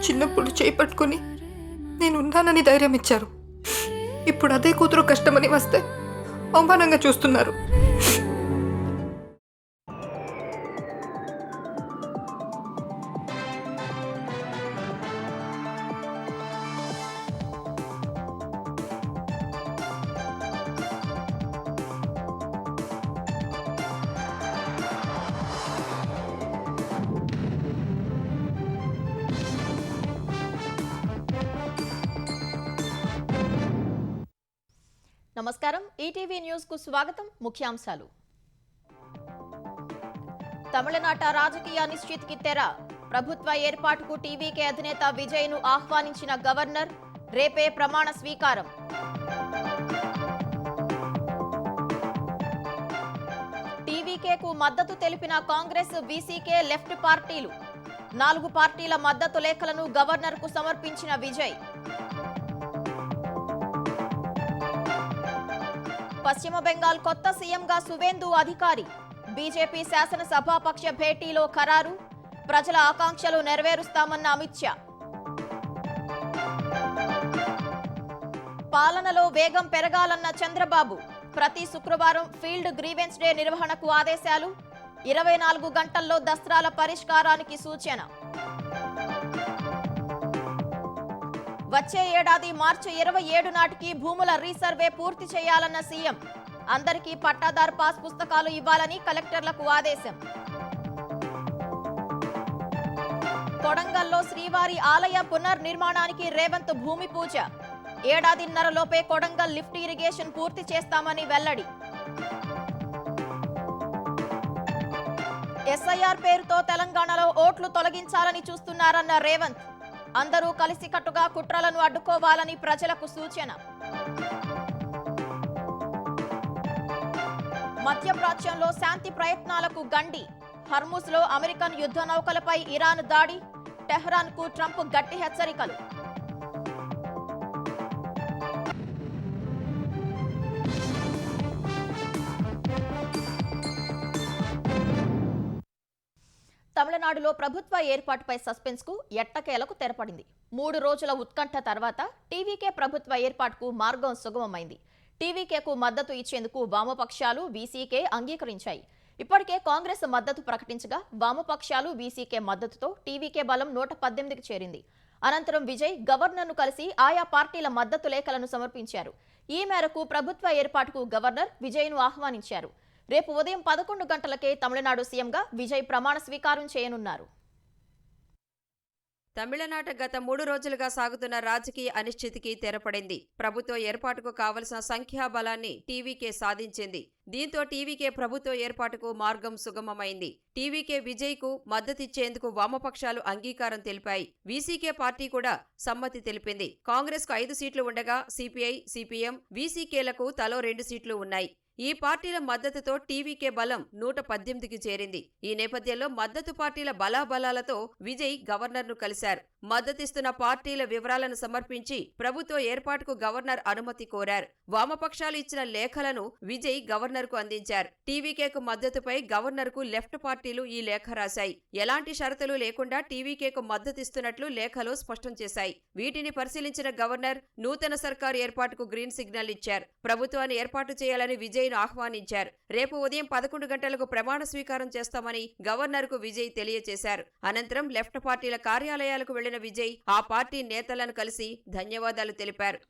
చిన్నప్పుడు చేయి పట్టుకుని నేను ఉన్నానని ధైర్యం ఇచ్చారు. ఇప్పుడు అదే కూతురు కష్టమని వస్తే అవమానంగా చూస్తున్నారు. నమస్కారం, ఈటీవీ న్యూస్ కు స్వాగతం. ముఖ్యాంశాలు. తమిళనాట రాజకీయ అనిశ్చితికి తెర. ప్రభుత్వ ఏర్పాటుకు టీవీకే అధినేత విజయ్ ను ఆహ్వానించిన గవర్నర్. రేపే ప్రమాణ స్వీకారం. టీవీకేకు మద్దతు తెలిపిన కాంగ్రెస్, వీసీకే, లెఫ్ట్ పార్టీలు. 4 పార్టీల మద్దతు లేఖలను గవర్నర్ కు సమర్పించిన విజయ్. పశ్చిమ బెంగాల్ కొత్త సీఎంగా సువేందు అధికారి. బీజేపీ శాసనసభాపక్ష భేటీలో ఖరారు. ప్రజల ఆకాంక్షలు నెరవేరుస్తామన్న అమిత్ షా. పాలనలో వేగం పెరగాలన్న చంద్రబాబు. ప్రతి శుక్రవారం ఫీల్డ్ గ్రీవెన్స్ డే నిర్వహణకు ఆదేశాలు. 24 గంటల్లో దస్త్రాల పరిష్కారానికి సూచన. వచ్చే ఏడాది మార్చి 27 నాటికి భూముల రీసర్వే పూర్తి చేయాలన్న సీఎం. అందరికీ పట్టాదారు పాస్ పుస్తకాలు ఇవ్వాలని కలెక్టర్లకు ఆదేశం. కొడంగల్లో శ్రీవారి ఆలయ పునర్నిర్మాణానికి రేవంత్ భూమి పూజ. ఏడాదిన్నరలోపే కొడంగల్ లిఫ్ట్ ఇరిగేషన్ పూర్తి చేస్తామని వెల్లడి. ఎస్ఐఆర్ పేరుతో తెలంగాణలో ఓట్లు తొలగించాలని చూస్తున్నారన్న రేవంత్. అందరూ కలిసికట్టుగా కుట్రలను అడ్డుకోవాలని ప్రజలకు సూచన. మధ్యప్రాచ్యంలో శాంతి ప్రయత్నాలకు గండి. హర్ముజ్ లో అమెరికన్ యుద్ధ నౌకలపై ఇరాన్ దాడి. టెహ్రాన్ కు ట్రంప్ గట్టి హెచ్చరికలు. తమిళనాడులో ప్రభుత్వ ఏర్పాటుపై సస్పెన్స్ కు ఎట్టకేలకు తెరపడింది. 3 రోజుల ఉత్కంఠ తర్వాత టీవీకే ప్రభుత్వ ఏర్పాటుకు మార్గం సుగమమైంది. టీవీకేకు మద్దతు ఇచ్చేందుకు వామపక్షాలు, వీసీకే అంగీకరించాయి. ఇప్పటికే కాంగ్రెస్ మద్దతు ప్రకటించగా వామపక్షాలు, వీసీకే మద్దతుతో టీవీకే బలం 118కి చేరింది. అనంతరం విజయ్ గవర్నర్ను కలిసి ఆయా పార్టీల మద్దతు లేఖలను సమర్పించారు. ఈ మేరకు ప్రభుత్వ ఏర్పాటుకు గవర్నర్ విజయ్ను ఆహ్వానించారు. రేపు ఉదయం 11 గంటలకే తమిళనాడు సీఎంగా విజయ్ ప్రమాణ స్వీకారం చేయనున్నారు. తమిళనాట గత 3 రోజులుగా సాగుతున్న రాజకీయ అనిశ్చితికి తెరపడింది. ప్రభుత్వ ఏర్పాటుకు కావలసిన సంఖ్యాబలాన్ని టీవీకే సాధించింది. దీంతో టీవీకే ప్రభుత్వ ఏర్పాటుకు మార్గం సుగమమైంది. టీవీకే విజయ్కు మద్దతిచ్చేందుకు వామపక్షాలు అంగీకారం తెలిపాయి. వీసీకే పార్టీ కూడా సమ్మతి తెలిపింది. కాంగ్రెస్కు 5 సీట్లు ఉండగా సిపిఐ, సిపిఎం, వీసీకేలకు తలో 2 సీట్లు ఉన్నాయి. ఈ పార్టీల మద్దతుతో టీవీకే బలం 118కి చేరింది. ఈ నేపథ్యంలో మద్దతు పార్టీల బలాబలాలతో విజయ్ గవర్నర్ను కలిశారు. మద్దతిస్తున్న పార్టీల వివరాలను సమర్పించి ప్రభుత్వ ఏర్పాటుకు గవర్నర్ అనుమతి కోరారు. వామపక్షాలు ఇచ్చిన లేఖలను విజయ్ గవర్నర్కు అందించారు. టీవీకేకు మద్దతుపై గవర్నర్కు లెఫ్ట్ పార్టీలు ఈ లేఖ రాశాయి. ఎలాంటి షరతులు లేకుండా టీవీకేకు మద్దతిస్తున్నట్లు లేఖలో స్పష్టం చేశాయి. వీటిని పరిశీలించిన గవర్నర్ నూతన సర్కారు ఏర్పాటుకు గ్రీన్ సిగ్నల్ ఇచ్చారు. ప్రభుత్వాన్ని ఏర్పాటు చేయాలని విజయ్ ఆహ్వానించారు. రేపు ఉదయం 11 గంటలకు ప్రమాణ స్వీకారం చేస్తామని గవర్నర్కు విజయ్ తెలియజేశారు. అనంతరం లెఫ్ట్ పార్టీల కార్యాలయాలకు వెళ్లిన విజయ్ ఆ పార్టీ నేతలను కలిసి ధన్యవాదాలు తెలిపారు.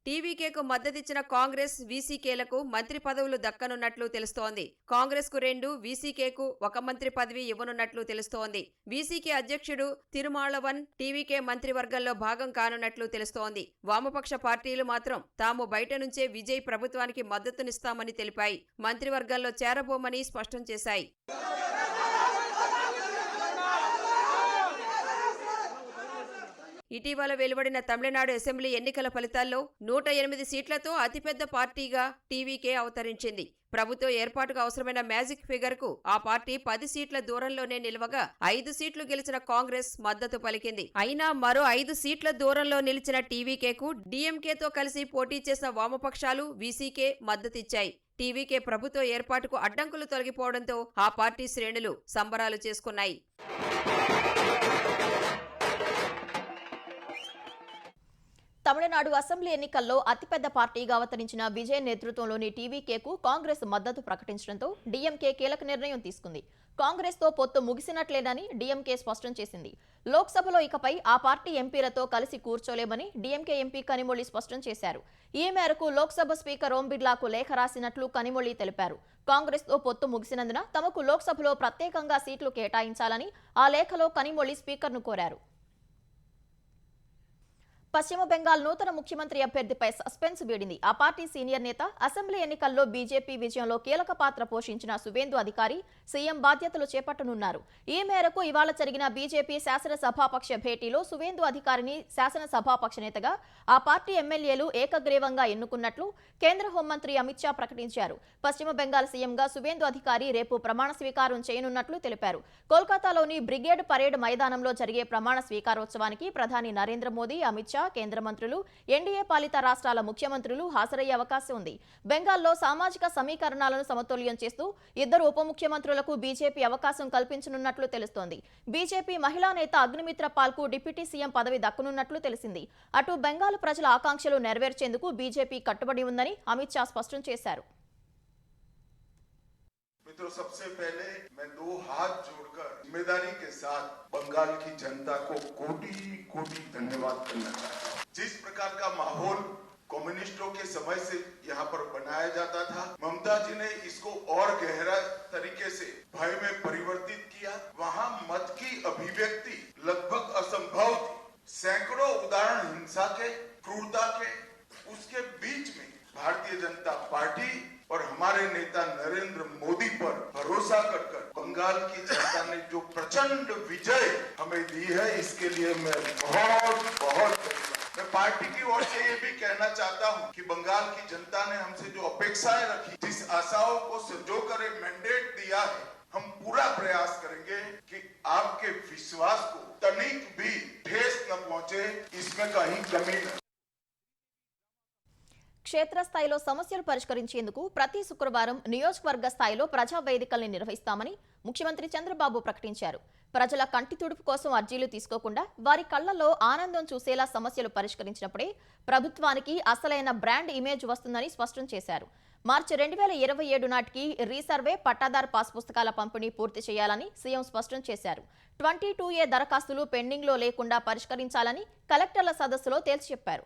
టీవీకేకు మద్దతిచ్చిన కాంగ్రెస్, వీసీకేలకు మంత్రి పదవులు దక్కనున్నట్లు తెలుస్తోంది. కాంగ్రెస్ కు 2, వీసీకేకు 1 మంత్రి పదవి ఇవ్వనున్నట్లు తెలుస్తోంది. వీసీకే అధ్యక్షుడు తిరుమాళవన్ టీవీకే మంత్రివర్గంలో భాగం కానున్నట్లు తెలుస్తోంది. వామపక్ష పార్టీలు మాత్రం తాము బయట నుంచే విజయ్ ప్రభుత్వానికి మద్దతునిస్తామని తెలిపాయి. మంత్రివర్గంలో చేరబోమని స్పష్టం చేశాయి. ఇటీవల వెలువడిన తమిళనాడు అసెంబ్లీ ఎన్నికల ఫలితాల్లో 108 సీట్లతో అతిపెద్ద పార్టీగా టీవీకే అవతరించింది. ప్రభుత్వ ఏర్పాటుకు అవసరమైన మ్యాజిక్ ఫిగర్ కు ఆ పార్టీ 10 సీట్ల దూరంలోనే నిలవగా 5 సీట్లు గెలిచిన కాంగ్రెస్ మద్దతు పలికింది. అయినా మరో 5 సీట్ల దూరంలో నిలిచిన టీవీకేకు డీఎంకేతో కలిసి పోటీ చేసిన వామపక్షాలు వీసీకే మద్దతిచ్చాయి. టీవీకే ప్రభుత్వ ఏర్పాటుకు అడ్డంకులు తొలగిపోవడంతో ఆ పార్టీ శ్రేణులు సంబరాలు చేసుకున్నాయి. తమిళనాడు అసెంబ్లీ ఎన్నికల్లో అతిపెద్ద పార్టీగా అవతరించిన విజయ్ నేతృత్వంలోని టీవీకేకు కాంగ్రెస్ మద్దతు ప్రకటించడంతో డీఎంకే కీలక నిర్ణయం తీసుకుంది. కాంగ్రెస్తో పొత్తు ముగిసినట్లేదని డీఎంకే స్పష్టం చేసింది. లోక్సభలో ఇకపై ఆ పార్టీ ఎంపీలతో కలిసి కూర్చోలేమని డీఎంకే ఎంపీ కనిమొళి స్పష్టం చేశారు. ఈ మేరకు లోక్సభ స్పీకర్ ఓం బిర్లాకు లేఖ రాసినట్లు కనిమొళి తెలిపారు. కాంగ్రెస్తో పొత్తు ముగిసినందున తమకు లోక్సభలో ప్రత్యేకంగా సీట్లు కేటాయించాలని ఆ లేఖలో కనిమొళి స్పీకర్ను కోరారు. పశ్చిమ బెంగాల్ నూతన ముఖ్యమంత్రి అభ్యర్థిపై సస్పెన్స్ వీడింది. ఆ పార్టీ సీనియర్ నేత, అసెంబ్లీ ఎన్నికల్లో బీజేపీ విజయంలో కీలక పాత్ర పోషించిన సువేందు అధికారి సీఎం బాధ్యతలు చేపట్టనున్నారు. ఈ మేరకు ఇవాళ జరిగిన బీజేపీ శాసనసభాపక్ష భేటీలో సువేందు అధికారిని శాసనసభాపక్ష నేతగా ఆ పార్టీ ఎమ్మెల్యేలు ఏకగ్రీవంగా ఎన్నుకున్నట్లు కేంద్ర హోంమంత్రి అమిత్ షా ప్రకటించారు. పశ్చిమ బెంగాల్ సీఎంగా సువేందు అధికారి రేపు ప్రమాణ స్వీకారం చేయనున్నట్లు తెలిపారు. కోల్కతాలోని బ్రిగేడ్ పరేడ్ మైదానంలో జరిగే ప్రమాణ స్వీకారోత్సవానికి ప్రధాని నరేంద్ర మోదీ, అమిత్ షా, కేంద్ర మంత్రులు, ఎన్డీఏ పాలిత రాష్ట్రాల ముఖ్యమంత్రులు హాజరయ్యే అవకాశం ఉంది. బెంగాల్లో సామాజిక సమీకరణాలను సమతుల్యం చేస్తూ 2 ఉప ముఖ్యమంత్రులకు బీజేపీ అవకాశం కల్పించనున్నట్లు తెలుస్తోంది. బీజేపీ మహిళా నేత అగ్నిమిత్ర పాల్కు డిప్యూటీ సీఎం పదవి దక్కనున్నట్లు తెలిసింది. అటు బెంగాల్ ప్రజల ఆకాంక్షలు నెరవేర్చేందుకు బీజేపీ కట్టుబడి ఉందని అమిత్ షా స్పష్టం చేశారు. मित्रों, सबसे पहले मैं 2 हाथ जोड़कर जिम्मेदारी के साथ बंगाल की जनता को कोटि कोटि धन्यवाद करना चाहता हूँ। जिस प्रकार का माहौल कम्युनिस्टों के समय से यहाँ पर बनाया जाता था, ममता जी ने इसको और गहरा तरीके से भय में परिवर्तित किया। वहाँ मत की अभिव्यक्ति लगभग असंभव थी। सैकड़ों उदाहरण हिंसा के, क्रूरता के, उसके बीच में भारतीय जनता पार्टी और हमारे नेता नरेंद्र मोदी पर भरोसा कर बंगाल की जनता ने जो प्रचंड विजय हमें दी है, इसके लिए मैं बहुत मैं पार्टी की ओर से ये भी कहना चाहता हूं कि बंगाल की जनता ने हमसे जो अपेक्षाएं रखी, जिस आशाओं को संजोकर मैंडेट दिया है, हम पूरा प्रयास करेंगे कि आपके विश्वास को तनिक भी ठेस न पहुंचे, इसमें कहीं कमी न। క్షేత్రస్థాయిలో సమస్యలు పరిష్కరించేందుకు ప్రతి శుక్రవారం నియోజకవర్గ స్థాయిలో ప్రజా వేదికల్ని నిర్వహిస్తామని ముఖ్యమంత్రి చంద్రబాబు ప్రకటించారు. ప్రజల కంటి తుడుపు కోసం అర్జీలు తీసుకోకుండా వారి కళ్లలో ఆనందం చూసేలా సమస్యలు పరిష్కరించినప్పుడే ప్రభుత్వానికి అసలైన బ్రాండ్ ఇమేజ్ వస్తుందని స్పష్టం చేశారు. మార్చి 2027 నాటికి రీసర్వే, పట్టాదారు పాస్ పుస్తకాల పంపిణీ పూర్తి చేయాలని సీఎం స్పష్టం చేశారు. 22A దరఖాస్తులు పెండింగ్లో లేకుండా పరిష్కరించాలని కలెక్టర్ల సదస్సులో తేల్చి చెప్పారు.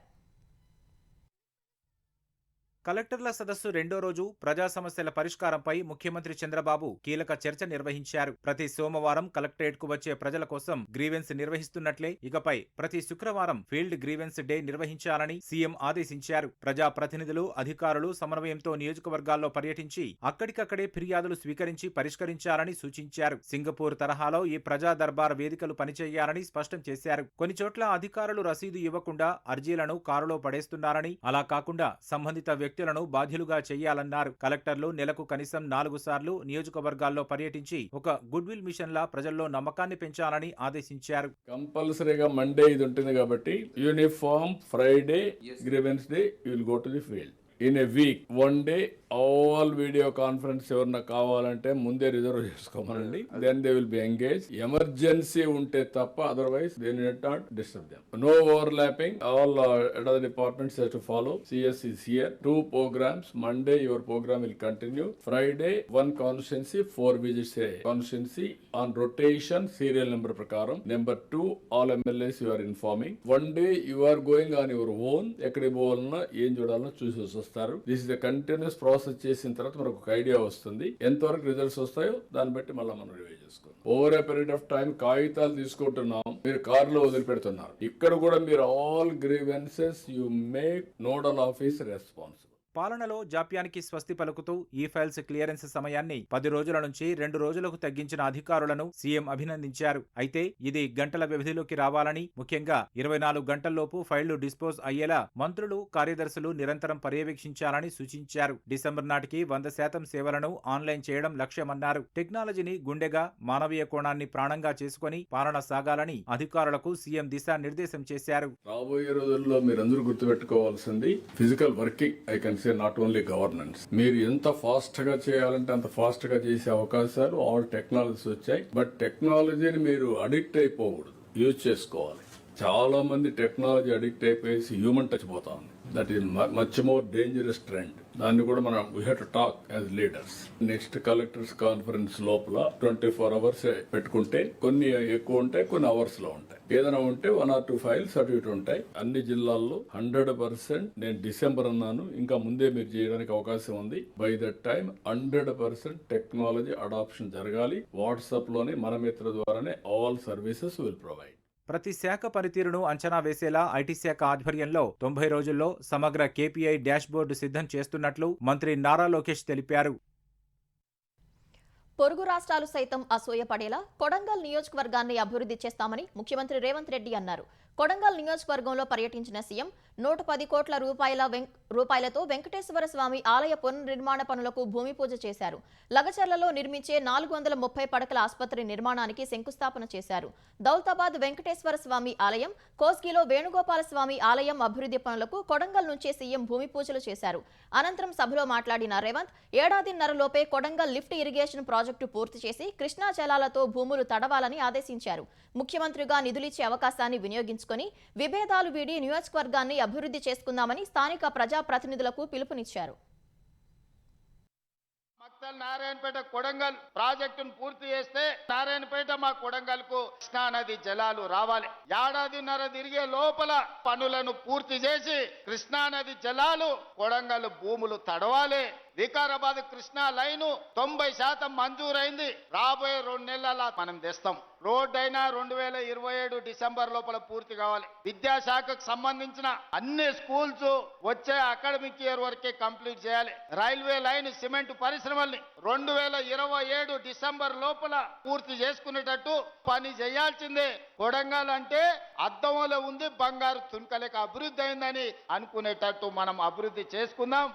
కలెక్టర్ల సదస్సు రెండో రోజు ప్రజా సమస్యల పరిష్కారంపై ముఖ్యమంత్రి చంద్రబాబు కీలక చర్చ నిర్వహించారు. ప్రతి సోమవారం కలెక్టరేట్ కు వచ్చే ప్రజల కోసం గ్రీవెన్స్ నిర్వహిస్తున్నట్లే ఇకపై ప్రతి శుక్రవారం ఫీల్డ్ గ్రీవెన్స్ డే నిర్వహించాలని సీఎం ఆదేశించారు. ప్రజా ప్రతినిధులు, అధికారులు సమన్వయంతో నియోజకవర్గాల్లో పర్యటించి అక్కడికక్కడే ఫిర్యాదులు స్వీకరించి పరిష్కరించాలని సూచించారు. సింగపూర్ తరహాలో ఈ ప్రజా దర్బార్ వేదికలు పనిచేయాలని స్పష్టం చేశారు. కొన్ని చోట్ల అధికారులు రసీదు ఇవ్వకుండా అర్జీలను కారులో పడేస్తున్నారని, అలా కాకుండా సంబంధిత వ్యక్తులను బాధ్యులుగా చేయాలన్నారు. కలెక్టర్లు నెలకు కనీసం 4 సార్లు నియోజకవర్గాల్లో పర్యటించి ఒక గుడ్ విల్ మిషన్ లా ప్రజల్లో నమ్మకాన్ని పెంచాలని ఆదేశించారు. కంపల్సరీగా మండే ఇది ఉంటుంది కాబట్టి uniform Friday grievance day you will go to the field. In a week 1 day all video conference ఎవరన్నా కావాలంటే ముందే రిజర్వ్ చేసుకోమనండి. Then they will be engage. Emergency ఉంటే తప్ప otherwise they need not disturb them. No overlapping. All other departments have to follow. CS is here. 2 programs. Monday your program will continue. Friday 1 constituency, 4 visits a constituency on rotation serial number prakaram. Number 2 all MLAs you are informing. 1 day you are going on your own. ఎక్కడికి పోవాలన్నా ఏం చూడాలన్నా చూసి వస్తారు. This is a continuous process. చేసిన తర్వాత మనకు ఒక ఐడియా వస్తుంది. ఎంతవరకు రిజల్ట్స్ వస్తాయో దాన్ని బట్టి మళ్ళీ మనం రివ్యూ చేసుకోవాలి. Over a period of time కాగితాలు తీసుకుంటున్నాం, మీరు కారులో వదిలిపెడుతున్నారు. ఇక్కడ కూడా మీరు all grievances you make nodal office responsible. పాలనలో జాప్యానికి స్వస్తి పలుకుతూ ఈ ఫైల్స్ క్లియరెన్స్ సమయాన్ని 10 రోజుల నుంచి 2 రోజులకు తగ్గించిన అధికారులను సీఎం అభినందించారు. అయితే ఇది గంటల వ్యవధిలోకి రావాలని, ముఖ్యంగా 24 గంటల్లోపు ఫైళ్లు డిస్పోజ్ అయ్యేలా మంత్రులు, కార్యదర్శులు నిరంతరం పర్యవేక్షించాలని సూచించారు. డిసెంబర్ నాటికి 100% సేవలను ఆన్లైన్ చేయడం లక్ష్యమన్నారు. టెక్నాలజీని గుండెగా, మానవీయ కోణాన్ని ప్రాణంగా చేసుకుని పాలన సాగాలని అధికారులకు సీఎం దిశానిర్దేశం చేశారు. రాబోయే రోజుల్లో మీరందరూ గుర్తుపెట్టుకోవాల్సింది physical working. I can say not only governance. మీరు ఎంత ఫాస్ట్ గా చేయాలంటే అంత ఫాస్ట్ గా చేసే అవకాశాలు ఆల్ టెక్నాలజీస్ వచ్చాయి. బట్ టెక్నాలజీని మీరు అడిక్ట్ అయిపోకూడదు, యూజ్ చేసుకోవాలి. చాలా మంది టెక్నాలజీ అడిక్ట్ అయిపోయేసి హ్యూమన్ టచ్ పోతా ఉంది. That is much more dangerous trend. దాన్ని కూడా మనం we have to talk as leaders. Next collectors conference లోపల 24 hours పెట్టుకుంటే కొన్ని ఎక్కువ ఉంటాయి, కొన్ని అవర్స్ లో ఉంటాయి. ఏదైనా ఉంటే 1 or 2 ఫైల్స్ అటు ఇటు ఉంటాయి. అన్ని జిల్లాల్లో 100% నేను డిసెంబర్ అన్నాను, ఇంకా ముందే మీరు చేయడానికి అవకాశం ఉంది. By that time 100% technology adoption జరగాలి. వాట్సాప్ లోనే మన మిత్ర ద్వారానే ఆల్ సర్వీసెస్ విల్ ప్రొవైడ్. ప్రతి శాఖ పనితీరును అంచనా వేసేలా ఐటీ శాఖ ఆధ్వర్యంలో 90 రోజుల్లో సమగ్ర కేపీఐ డాష్బోర్డు సిద్ధం చేస్తున్నట్లు మంత్రి నారా లోకేష్ తెలిపారు. పొరుగు రాష్ట్రాలు సైతం అసూయపడేలా కొడంగల్ నియోజకవర్గాన్ని అభివృద్ధి చేస్తామని ముఖ్యమంత్రి రేవంత్ రెడ్డి అన్నారు. కొడంగల్ నియోజకవర్గంలో పర్యటించిన సీఎం 110 కోట్ల రూపాయలతో వెంకటేశ్వర స్వామి ఆలయ పునర్నిర్మాణ పనులకు భూమి పూజ చేశారు. లగచర్లలో నిర్మించే 430 పడకల ఆసుపత్రి నిర్మాణానికి శంకుస్థాపన చేశారు. దౌలతాబాద్ వెంకటేశ్వర స్వామి ఆలయం, కోస్గిలో వేణుగోపాల స్వామి ఆలయం అభివృద్ధి పనులకు కొడంగల్ నుంచే సీఎం భూమి పూజలు చేశారు. అనంతరం సభలో మాట్లాడిన రేవంత్, ఏడాదిన్నరలోపే కొడంగల్ లిఫ్ట్ ఇరిగేషన్ ప్రాజెక్టు పూర్తి చేసి కృష్ణా జలాలతో భూములు తడవాలని ఆదేశించారు. ముఖ్యమంత్రిగా నిధులిచ్చే అవకాశాన్ని వినియోగించుకొని విభేదాలు వీడి నియోజకవర్గాన్ని అభివృద్ధి చేసుకుందామని స్థానిక ప్రజాప్రతినిధులకు పిలుపునిచ్చారు. నారాయణపేట కొడంగల్ ప్రాజెక్టును పూర్తి చేస్తే నారాయణపేట మా కొడంగల్ కు కృష్ణా నది జలాలు రావాలి. ఏడాదిన్నర తిరిగే లోపల పనులను పూర్తి చేసి కృష్ణా నది జలాలు కొడంగల్ భూములు తడవాలి. వికారాబాద్ కృష్ణా లైను 90% మంజూరైంది. రాబోయే 2 నెలల మనం తెస్తాం. రోడ్ అయినా 2027 డిసెంబర్ లోపల పూర్తి కావాలి. విద్యాశాఖకు సంబంధించిన అన్ని స్కూల్స్ వచ్చే అకాడమిక్ ఇయర్ వరకే కంప్లీట్ చేయాలి. రైల్వే లైన్, సిమెంట్ పరిశ్రమల్ని 2027 డిసెంబర్ లోపల పూర్తి చేసుకునేటట్టు పని చేయాల్సిందే. కొడంగల్ అంటే అద్దంలో ఉంది, బంగారు తునకలేక అభివృద్ధి అయిందని అనుకునేటట్టు మనం అభివృద్ధి చేసుకుందాం.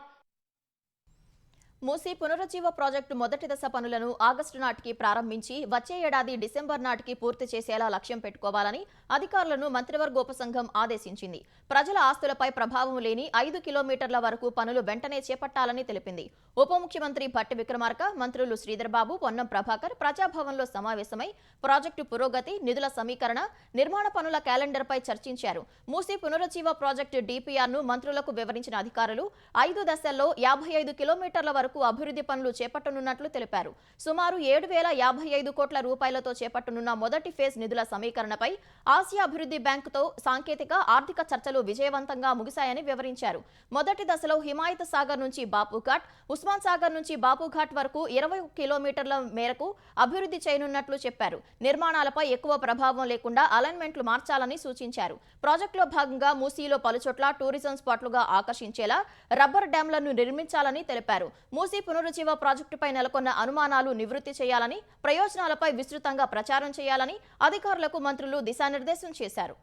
మూసీ పునరుజ్జీవ ప్రాజెక్టు మొదటి దశ పనులను ఆగస్టు నాటికి ప్రారంభించి వచ్చే ఏడాది డిసెంబర్ నాటికి పూర్తి చేసేలా లక్ష్యం పెట్టుకోవాలని అధికారులను మంత్రివర్గ ఉపసంఘం ఆదేశించింది. ప్రజల ఆస్తులపై ప్రభావం లేని 5 కిలోమీటర్ల వరకు పనులు వెంటనే చేపట్టాలని తెలిపింది. ఉప ముఖ్యమంత్రి భట్టి విక్రమార్క, మంత్రులు శ్రీధర్బాబు, పొన్నం ప్రభాకర్ ప్రజాభవన్లో సమావేశమై ప్రాజెక్టు పురోగతి, నిధుల సమీకరణ, నిర్మాణ పనుల క్యాలెండర్పై చర్చించారు. మూసీ పునరుజ్జీవ ప్రాజెక్టు డిపిఆర్ను మంత్రులకు వివరించిన అధికారులు 5 దశల్లో 55 కిలోమీటర్ల వరకు అభివృద్ధి పనులు చేపట్టనున్నట్లు తెలిపారు. సుమారు 7,055 కోట్ల రూపాయలతో చేపట్టనున్న మొదటి ఫేజ్ నిధుల సమీకరణపై ఆసియా అభివృద్ధి బ్యాంకుతో సాంకేతిక, ఆర్థిక చర్చలు విజయవంతంగా ముగిశాయని వివరించారు. మొదటి దశలో హిమాయత్ సాగర్ నుంచి బాపుఘాట్, ఉస్మాన్ సాగర్ నుంచి బాపుఘాట్ వరకు 20 కిలోమీటర్ల మేరకు అభివృద్ధి చేయనున్నట్లు చెప్పారు. నిర్మాణాలపై ఎక్కువ ప్రభావం లేకుండా అలైన్మెంట్లు మార్చాలని సూచించారు. ప్రాజెక్టులో భాగంగా మూసీలో పలుచోట్ల టూరిజం స్పాట్లుగా ఆకర్షించేలా రబ్బర్ డ్యాంలను నిర్మించాలని తెలిపారు. మూసీ పునరుజ్జీవ ప్రాజెక్టుపై నెలకొన్న అనుమానాలు నివృత్తి చేయాలని, ప్రయోజనాలపై విస్తృతంగా ప్రచారం చేయాలని అధికారులకు మంత్రులు దిశానిర్దేశం చేశారు.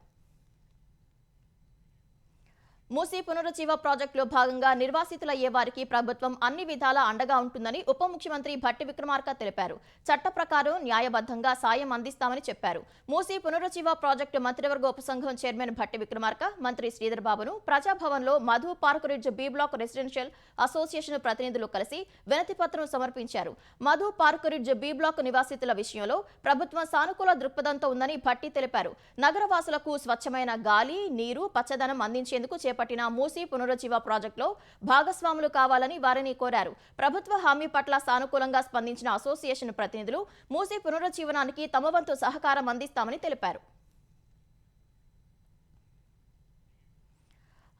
మూసీ పునరుజ్జీవ ప్రాజెక్టులో భాగంగా నిర్వాసితులయ్యే వారికి ప్రభుత్వం అన్ని విధాలా అండగా ఉంటుందని ఉప ముఖ్యమంత్రి భట్టి విక్రమార్క తెలిపారు. చట్ట ప్రకారం న్యాయబద్ధంగా సాయం అందిస్తామని చెప్పారు. మూసీ పునరుజ్జీవ ప్రాజెక్టు మంత్రివర్గ ఉపసంఘం చైర్మన్ భట్టి విక్రమార్క, మంత్రి శ్రీధర్బాబును ప్రజాభవన్లో Madhu Park Ridge B block residential association ప్రతినిధులు కలిసి వినతి పత్రం సమర్పించారు. Madhu Park Ridge B block నివాసితుల విషయంలో ప్రభుత్వం సానుకూల దృక్పథంతో ఉందని భట్టి తెలిపారు. నగరవాసులకు స్వచ్ఛమైన గాలి, నీరు, పచ్చదనం అందించేందుకు చేపట్టిన మూసీ పునరుజ్జీవ ప్రాజెక్టులో భాగస్వాములు కావాలని వారిని కోరారు. ప్రభుత్వ హామీ పట్ల సానుకూలంగా స్పందించిన అసోసియేషన్ ప్రతినిధులు మూసీ పునరుజ్జీవనానికి తమ వంతు సహకారం అందిస్తామని తెలిపారు.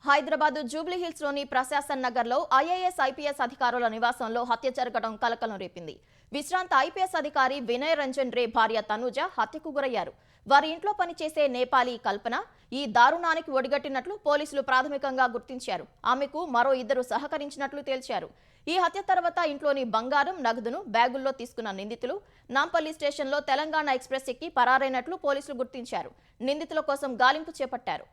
హైదరాబాద్ జూబ్లీహిల్స్ లోని ప్రశాసన్ నగర్ లో ఐఏఎస్, ఐపీఎస్ అధికారుల నివాసంలో హత్య జరగడం కలకలం రేపింది. విశ్రాంత ఐపీఎస్ అధికారి వినయ్ రంజన్ రే భార్య తనూజ హత్యకు గురయ్యారు. వారి ఇంట్లో పనిచేసే నేపాలీ కల్పన ఈ దారుణానికి ఒడిగట్టినట్లు పోలీసులు ప్రాథమికంగా గుర్తించారు. ఆమెకు మరో 2 సహకరించినట్లు తేల్చారు. ఈ హత్య తర్వాత ఇంట్లోని బంగారం, నగదును బ్యాగుల్లో తీసుకున్న నిందితులు నాంపల్లి స్టేషన్లో తెలంగాణ ఎక్స్ప్రెస్ ఎక్కి పరారైనట్లు పోలీసులు గుర్తించారు. నిందితుల కోసం గాలింపు చేపట్టారు.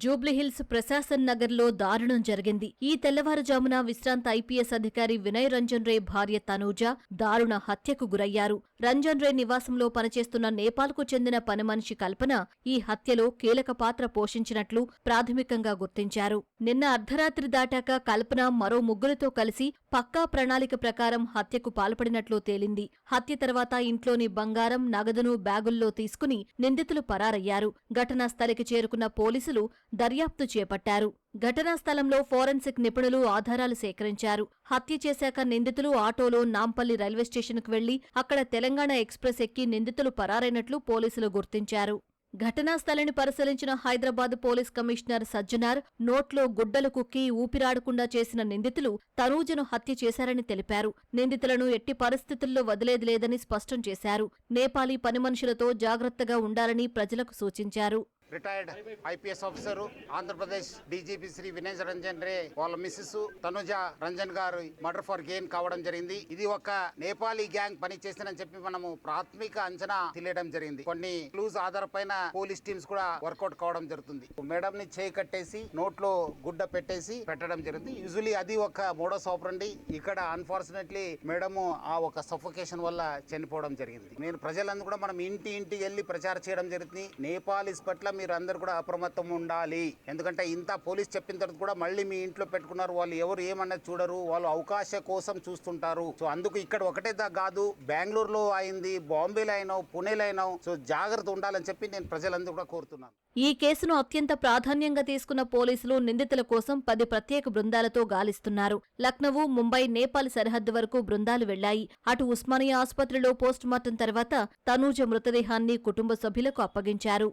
జూబ్లీహిల్స్ ప్రశాసన్ నగర్లో దారుణం జరిగింది. ఈ తెల్లవారుజామున విశ్రాంత ఐపీఎస్ అధికారి వినయ్ రంజన్ రే భార్య తనూజ దారుణ హత్యకు గురయ్యారు. రంజన్ రే నివాసంలో పనిచేస్తున్న నేపాల్కు చెందిన పనిమనిషి కల్పన ఈ హత్యలో కీలక పాత్ర పోషించినట్లు ప్రాథమికంగా గుర్తించారు. నిన్న అర్ధరాత్రి దాటాక కల్పన మరో ముగ్గురితో కలిసి పక్కా ప్రణాళిక ప్రకారం హత్యకు పాల్పడినట్లు తేలింది. హత్య తర్వాత ఇంట్లోని బంగారం, నగదును బ్యాగుల్లో తీసుకుని నిందితులు పరారయ్యారు. ఘటనా స్థలికి చేరుకున్న పోలీసులు దర్యాప్తు చేపట్టారు. ఘటనా స్థలంలో ఫోరెన్సిక్ నిపుణులు ఆధారాలు సేకరించారు. హత్య చేశాక నిందితులు ఆటోలో నాంపల్లి రైల్వే స్టేషన్కు వెళ్లి అక్కడ తెలంగాణ ఎక్స్ప్రెస్ ఎక్కి నిందితులు పరారైనట్లు పోలీసులు గుర్తించారు. ఘటనా స్థలిని పరిశీలించిన హైదరాబాద్ పోలీస్ కమిషనర్ సజ్జనార్ నోట్లో గుడ్డలు కుక్కి ఊపిరాడకుండా చేసిన నిందితులు తనూజను హత్య చేశారని తెలిపారు. నిందితులను ఎట్టి పరిస్థితుల్లో వదిలేది లేదని స్పష్టం చేశారు. నేపాలీ పని మనుషులతో జాగ్రత్తగా ఉండాలని ప్రజలకు సూచించారు. Retired IPS officer Andhra Pradesh DGP Shri Vinay Ranjan Ray వాళ్ళ మిస్సెస్ తనుజ రంజన్ గారు మర్డర్ ఫర్ గెయిన్ కావడం జరిగింది. ఇది ఒక నేపాలీ గ్యాంగ్ పని చేసిందని చెప్పి మనము ప్రాథమిక అంచనా తెలియడం జరిగింది. కొన్ని క్లూస్ ఆధారపైన పోలీస్ టీమ్స్ కూడా వర్కౌట్ కావడం జరుగుతుంది. మేడం ని చేయి కట్టేసి నోట్లో గుడ్డ పెట్టడం జరిగింది. యూజువలీ అది ఒక మోడస్ ఆపరండి. ఇక్కడ అన్ఫార్చునేట్లీ మేడం ఆ ఒక సఫోకేషన్ వల్ల చనిపోవడం జరిగింది. నేను ప్రజలందరూ కూడా మనం ఇంటికి వెళ్ళి ప్రచారం చేయడం జరుగుతుంది. నేపాలీస్ పట్ల మీరు అందరు కూడా అప్రమత్తం ఉండాలి. ఎందుకంటే ఇంత పోలీస్ చెప్పిన తర్వాత కూడా మళ్ళీ మీ ఇంట్లో పెట్టుకున్నారు. వాళ్ళు ఎవరు ఏమన్నది చూడరు. వాళ్ళు అవకాశం కోసం చూస్తుంటారు. సో అందుకు ఇక్కడ ఒకటే కాదు, బెంగళూరులో అయింది, బాంబేలో అయినావు, పుణేలో అయినావు. సో జాగ్రత్త ఉండాలని చెప్పి నేను ప్రజలందరూ కూడా కోరుతున్నాను. ఈ కేసును అత్యంత ప్రాధాన్యంగా తీసుకున్న పోలీసులు నిందితుల కోసం 10 ప్రత్యేక బృందాలతో గాలిస్తున్నారు. లక్నవూ, ముంబై, నేపాల్ సరిహద్దు వరకు బృందాలు వెళ్లాయి. అటు ఉస్మానియా ఆసుపత్రిలో పోస్టుమార్టం తర్వాత తనూజ మృతదేహాన్ని కుటుంబ సభ్యులకు అప్పగించారు.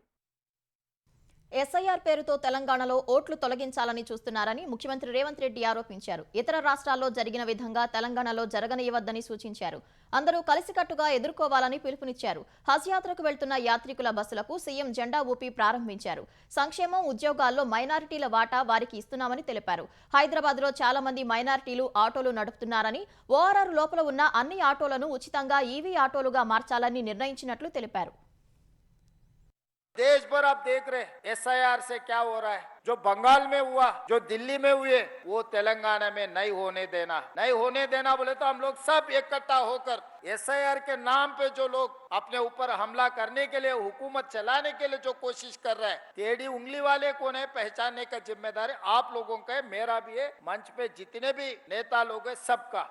ఎస్ఐఆర్ పేరుతో తెలంగాణలో ఓట్లు తొలగించాలని చూస్తున్నారని ముఖ్యమంత్రి రేవంత్ రెడ్డి ఆరోపించారు. ఇతర రాష్ట్రాల్లో జరిగిన విధంగా తెలంగాణలో జరగనివ్వద్దని సూచించారు. అందరూ కలిసికట్టుగా ఎదుర్కోవాలని పిలుపునిచ్చారు. హజ్ యాత్రకు వెళ్తున్న యాత్రికుల బస్సులకు సీఎం జెండా ఊపి ప్రారంభించారు. సంక్షేమం, ఉద్యోగాల్లో మైనారిటీల వాటా వారికి ఇస్తున్నామని తెలిపారు. హైదరాబాద్లో చాలా మంది మైనారిటీలు ఆటోలు నడుపుతున్నారని, ఓఆర్ఆర్ లోపల ఉన్న అన్ని ఆటోలను ఉచితంగా ఈవీ ఆటోలుగా మార్చాలని నిర్ణయించినట్లు తెలిపారు. देश भर आप देख रहे एसआईआर से क्या हो रहा है. जो बंगाल में हुआ, जो दिल्ली में हुए, वो तेलंगाना में नहीं होने देना बोले तो हम लोग सब इकट्ठा होकर एसआईआर के नाम पे जो लोग अपने ऊपर हमला करने के लिए, हुकूमत चलाने के लिए जो कोशिश कर रहे हैं, टेढ़ी उंगली वाले कौन है पहचानने का जिम्मेदारी आप लोगों का है, मेरा भी है, मंच पे जितने भी नेता लोग है सबका.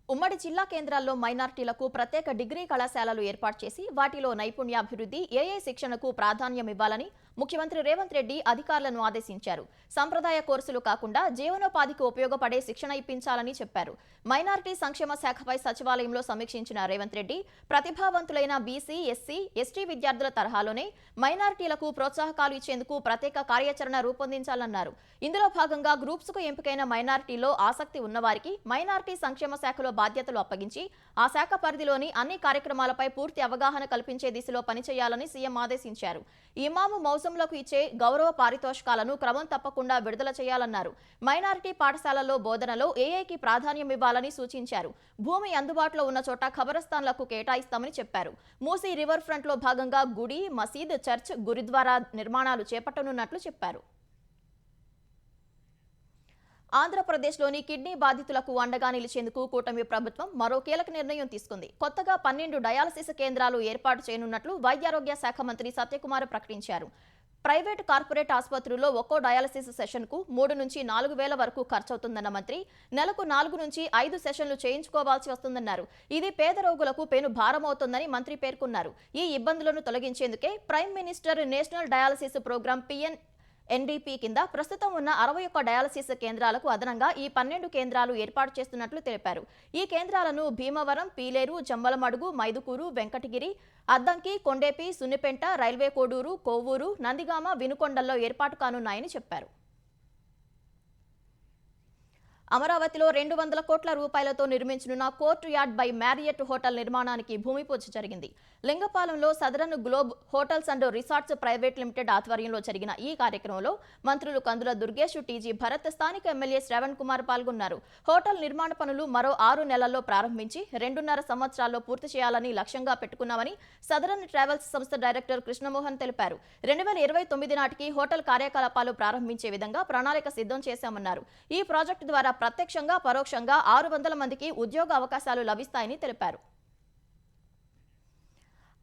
ఉమ్మడి జిల్లా కేంద్రాల్లో మైనార్టీలకు ప్రత్యేక డిగ్రీ కళాశాలలు ఏర్పాటు చేసి వాటిలో నైపుణ్యాభివృద్ధి, ఏఐ శిక్షణకు ప్రాధాన్యం ఇవ్వాలని ముఖ్యమంత్రి రేవంత్ రెడ్డి అధికారులను ఆదేశించారు. సంప్రదాయ కోర్సులు కాకుండా జీవనోపాధికి ఉపయోగపడే శిక్షణ ఇప్పించాలని చెప్పారు. మైనార్టీ సంక్షేమ శాఖపై సచివాలయంలో సమీక్షించిన రేవంత్ రెడ్డి ప్రతిభావంతులైన బీసీ, ఎస్సీ, ఎస్టీ విద్యార్థుల తరహాలోనే మైనార్టీలకు ప్రోత్సాహకాలు ఇచ్చేందుకు ప్రత్యేక కార్యాచరణ రూపొందించాలన్నారు. ఇందులో భాగంగా గ్రూప్స్కు ఎంపికైన మైనార్టీలో ఆసక్తి ఉన్నవారికి మైనార్టీ సంక్షేమ శాఖలో బాధ్యతలు అప్పగించి ఆ శాఖ పరిధిలోని అన్ని కార్యక్రమాలపై పూర్తి అవగాహన కల్పించే దిశలో పనిచేయాలని సీఎం ఆదేశించారు. ఇమాము మౌజంలకు ఇచ్చే గౌరవ పారితోషికాలను క్రమం తప్పకుండా విడుదల చేయాలన్నారు. మైనారిటీ పాఠశాలల్లో బోధనలో ఏఐకి ప్రాధాన్యం ఇవ్వాలని సూచించారు. భూమి అందుబాటులో ఉన్న చోట ఖబరస్థాన్లకు కేటాయిస్తామని చెప్పారు. మూసీ రివర్ ఫ్రంట్ లో భాగంగా గుడి, మసీద్, చర్చ్, గురుద్వారా నిర్మాణాలు చేపట్టనున్నట్లు చెప్పారు. ఆంధ్రప్రదేశ్లోని కిడ్నీ బాధితులకు అండగా నిలిచేందుకు కూటమి ప్రభుత్వం మరో కీలక నిర్ణయం తీసుకుంది. కొత్తగా 12 డయాలసిస్ కేంద్రాలు ఏర్పాటు చేయనున్నట్లు వైద్యారోగ్య శాఖ మంత్రి సత్యకుమార్ ప్రకటించారు. ప్రైవేట్, కార్పొరేట్ ఆసుపత్రుల్లో ఒక్కో డయాలసిస్ సెషన్కు 3 నుంచి 4 వేల వరకు ఖర్చవుతుందన్న మంత్రి నెలకు 4 నుంచి 5 సెషన్లు చేయించుకోవాల్సి వస్తుందన్నారు. ఇది పేద రోగులకు పెను భారమవుతుందని మంత్రి పేర్కొన్నారు. ఈ ఇబ్బందులను తొలగించేందుకే prime minister national dialysis programme NDP కింద ప్రస్తుతం ఉన్న 61 డయాలసిస్ కేంద్రాలకు అదనంగా ఈ 12 కేంద్రాలు ఏర్పాటు చేస్తున్నట్లు తెలిపారు. ఈ కేంద్రాలను భీమవరం, పీలేరు, జమ్మలమడుగు, మైదుకూరు, వెంకటగిరి, అద్దంకి, కొండేపి, సున్నిపెంట, రైల్వే కోడూరు, కోవూరు, నందిగామ, వినుకొండల్లో ఏర్పాటు కానున్నాయని చెప్పారు. అమరావతిలో 200 కోట్ల రూపాయలతో నిర్మించనున్న Courtyard by Marriott hotel నిర్మాణానికి భూమి పూజ జరిగింది. లింగపాలెంలో Southern Globe hotels and resorts private limited ఆధ్వర్యంలో జరిగిన ఈ కార్యక్రమంలో మంత్రులు కందుల దుర్గేష్, టీజీ భరత్, స్థానిక ఎమ్మెల్యే శ్రవణ్ కుమార్ పాల్గొన్నారు. హోటల్ నిర్మాణ పనులు మరో 6 నెలల్లో ప్రారంభించి 2.5 సంవత్సరాల్లో పూర్తి చేయాలని లక్ష్యంగా పెట్టుకున్నామని సదరన్ ట్రావెల్స్ సంస్థ డైరెక్టర్ కృష్ణమోహన్ తెలిపారు. 2029 నాటికి హోటల్ కార్యకలాపాలు ప్రారంభించే విధంగా ప్రణాళిక సిద్ధం చేశామన్నారు. ఈ ప్రాజెక్టు ద్వారా ప్రత్యక్షంగా పరోక్షంగా 600 మందికి ఉద్యోగ అవకాశాలు లభిస్తాయని తెలిపారు.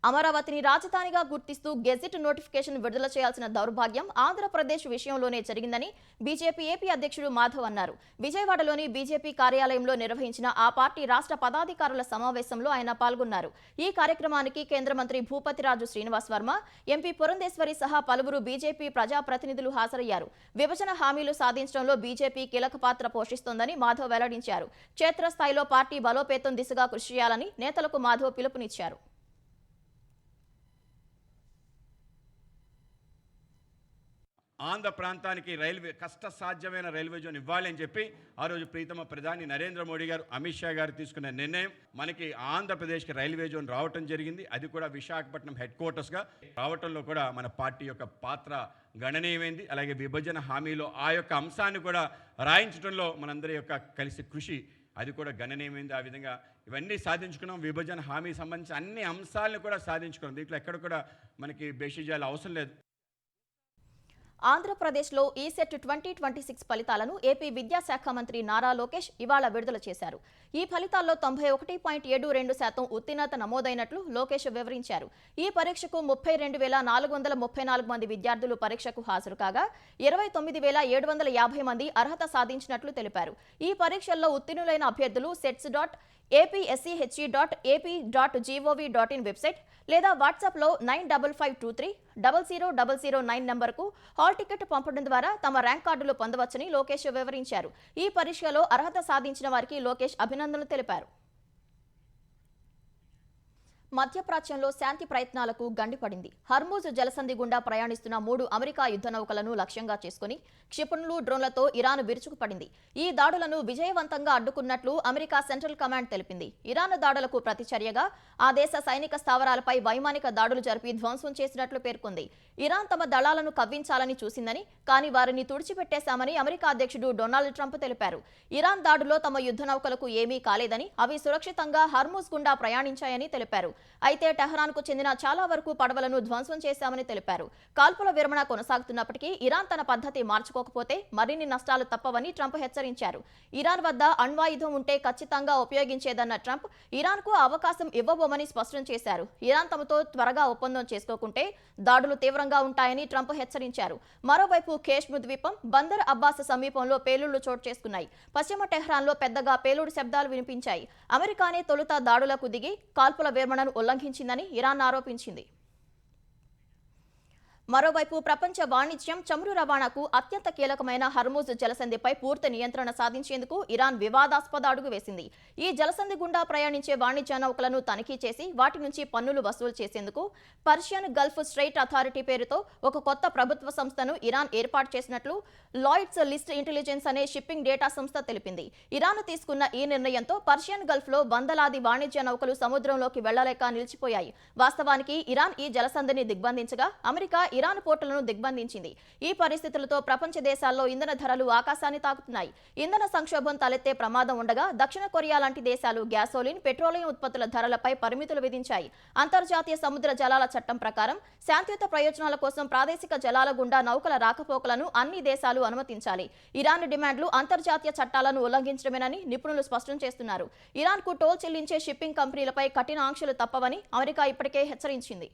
అమరావతిని రాజధానిగా గుర్తిస్తూ గెజిట్ నోటిఫికేషన్ విడుదల చేయాల్సిన దౌర్భాగ్యం ఆంధ్రప్రదేశ్ విషయంలోనే జరిగిందని బీజేపీ ఏపీ అధ్యక్షుడు మాధవ్ అన్నారు. విజయవాడలోని బీజేపీ కార్యాలయంలో నిర్వహించిన ఆ పార్టీ రాష్ట్ర పదాధికారుల సమావేశంలో ఆయన పాల్గొన్నారు. ఈ కార్యక్రమానికి కేంద్ర మంత్రి భూపతిరాజు శ్రీనివాస్ వర్మ, ఎంపీ పురంధేశ్వరి సహా పలువురు బీజేపీ ప్రజాప్రతినిధులు హాజరయ్యారు. విభజన హామీలు సాధించడంలో బీజేపీ కీలక పాత్ర పోషిస్తోందని మాధవ్ వెల్లడించారు. క్షేత్రస్థాయిలో పార్టీ బలోపేతం దిశగా కృషి చేయాలని నేతలకు మాధవ్ పిలుపునిచ్చారు. ఆంధ్ర ప్రాంతానికి కష్టసాధ్యమైన రైల్వే జోన్ ఇవ్వాలి అని చెప్పి ఆ రోజు ప్రీతమ ప్రధాని నరేంద్ర మోడీ గారు, అమిత్ షా గారు తీసుకున్న నిర్ణయం మనకి ఆంధ్రప్రదేశ్కి రైల్వే జోన్ రావటం జరిగింది. అది కూడా విశాఖపట్నం హెడ్ క్వార్టర్స్గా రావటంలో కూడా మన పార్టీ యొక్క పాత్ర గణనీయమైంది. అలాగే విభజన హామీలో ఆ యొక్క అంశాన్ని కూడా రాయించడంలో మనందరి యొక్క కలిసి కృషి అది కూడా గణనీయమైంది. ఆ విధంగా ఇవన్నీ సాధించుకున్నాం. విభజన హామీ సంబంధించి అన్ని అంశాలను కూడా సాధించుకున్నాం. దీంట్లో ఎక్కడ కూడా మనకి బేషిజాలు అవసరం లేదు. ఆంధ్రప్రదేశ్లో ఈసెట్ 2026 ఫలితాలను ఏపీ విద్యాశాఖ మంత్రి నారా లోకేష్ ఇవాళ విడుదల చేశారు. ఈ ఫలితాల్లో 91.72% ఉత్తీర్ణత నమోదైనట్లు లోకేష్ వివరించారు. ఈ పరీక్షకు 32,434 మంది విద్యార్థులు పరీక్షకు హాజరు కాగా 29,750 మంది అర్హత సాధించినట్లు తెలిపారు. ఈ పరీక్షల్లో ఉత్తీర్ణులైన అభ్యర్థులు sets.apsc.ap.gov.in వెబ్సైట్ లేదా వాట్సాప్లో 9553000009 నంబర్కు హాల్ టికెట్ పంపడం ద్వారా తమ ర్యాంక్ కార్డులు పొందవచ్చని లోకేష్ వివరించారు. ఈ పరీక్షలో అర్హత సాధించిన వారికి లోకేష్ అభినందనలు తెలిపారు. మధ్యప్రాచ్యంలో శాంతి ప్రయత్నాలకు గండిపడింది. హర్మూజ్ జలసంధి గుండా ప్రయాణిస్తున్న 3 అమెరికా యుద్ధ నౌకలను లక్ష్యంగా చేసుకుని క్షిపణులు, డ్రోన్లతో ఇరాన్ విరుచుకుపడింది. ఈ దాడులను విజయవంతంగా అడ్డుకున్నట్లు అమెరికా సెంట్రల్ కమాండ్ తెలిపింది. ఇరాన్ దాడులకు ప్రతిచర్యగా ఆ దేశ సైనిక స్థావరాలపై వైమానిక దాడులు జరిపి ధ్వంసం చేసినట్లు పేర్కొంది. ఇరాన్ తమ దళాలను కవ్వించాలని చూసిందని, కానీ వారిని తుడిచిపెట్టేశామని అమెరికా అధ్యక్షుడు డొనాల్డ్ ట్రంప్ తెలిపారు. ఇరాన్ దాడులో తమ యుద్ధ నౌకలకు ఏమీ కాలేదని, అవి సురక్షితంగా హర్మూజ్ గుండా ప్రయాణించాయని తెలిపారు. అయితే టెహరాన్కు చెందిన చాలా వరకు పడవలను ధ్వంసం చేశామని తెలిపారు. కాల్పుల విరమణ కొనసాగుతున్నప్పటికీ ఇరాన్ తన పద్ధతి మార్చుకోకపోతే మరిన్ని నష్టాలు తప్పవని ట్రంప్ హెచ్చరించారు. ఇరాన్ వద్ద అణ్వాయుధం ఉంటే ఖచ్చితంగా ఉపయోగించేదన్న ట్రంప్ ఇరాన్కు అవకాశం ఇవ్వబోమని స్పష్టం చేశారు. ఇరాన్ తమతో త్వరగా ఒప్పందం చేసుకోకుంటే దాడులు తీవ్రంగా ఉంటాయని ట్రంప్ హెచ్చరించారు. మరోవైపు కేష్మీర్ ద్వీపం బందర్ అబ్బాస్ సమీపంలో పేలుళ్లు చోటు చేసుకున్నాయి. పశ్చిమ టెహ్రాన్లో పెద్దగా పేలుడు శబ్దాలు వినిపించాయి. అమెరికానే తొలుత దాడులకు దిగి కాల్పుల విరమణను ఉల్లంఘించిందని ఇరాన్ ఆరోపించింది. మరోవైపు ప్రపంచ వాణిజ్యం, చమురు రవాణాకు అత్యంత కీలకమైన హర్మూజ్ జలసంధిపై పూర్తి నియంత్రణ సాధించేందుకు ఇరాన్ వివాదాస్పద అడుగు వేసింది. ఈ జలసంధి గుండా ప్రయాణించే వాణిజ్య నౌకలను తనిఖీ చేసి వాటి నుంచి పన్నులు వసూలు చేసేందుకు పర్షియన్ గల్ఫ్ స్ట్రెయిట్ అథారిటీ పేరుతో ఒక కొత్త ప్రభుత్వ సంస్థను ఇరాన్ ఏర్పాటు చేసినట్లు లాయిడ్స్ లిస్ట్ ఇంటెలిజెన్స్ అనే షిప్పింగ్ డేటా సంస్థ తెలిపింది. ఇరాన్ తీసుకున్న ఈ నిర్ణయంతో పర్షియన్ గల్ఫ్లో వందలాది వాణిజ్య నౌకలు సముద్రంలోకి వెళ్లలేక నిలిచిపోయాయి. వాస్తవానికి ఇరాన్ ఈ జలసంధిని దిగ్బంధించగా అమెరికా ఇరాన్ పోర్టులను దిగ్బంధించింది. ఈ పరిస్థితులతో ప్రపంచ దేశాల్లో ఇంధన ధరలు ఆకాశాన్ని తాకుతున్నాయి. ఇంధన సంక్షోభం తలెత్తే ప్రమాదం ఉండగా దక్షిణ కొరియా లాంటి దేశాలు గ్యాసోలిన్, పెట్రోలియం ఉత్పత్తుల ధరలపై పరిమితులు విధించాయి. అంతర్జాతీయ సముద్ర జలాల చట్టం ప్రకారం శాంతియుత ప్రయోజనాల కోసం ప్రాదేశిక జలాల గుండా నౌకల రాకపోకలను అన్ని దేశాలు అనుమతించాలి. ఇరాన్ డిమాండ్లు అంతర్జాతీయ చట్టాలను ఉల్లంఘించడమేనని నిపుణులు స్పష్టం చేస్తున్నారు. ఇరాన్కు టోల్ చెల్లించే షిప్పింగ్ కంపెనీలపై కఠిన ఆంక్షలు తప్పవని అమెరికా ఇప్పటికే హెచ్చరించింది.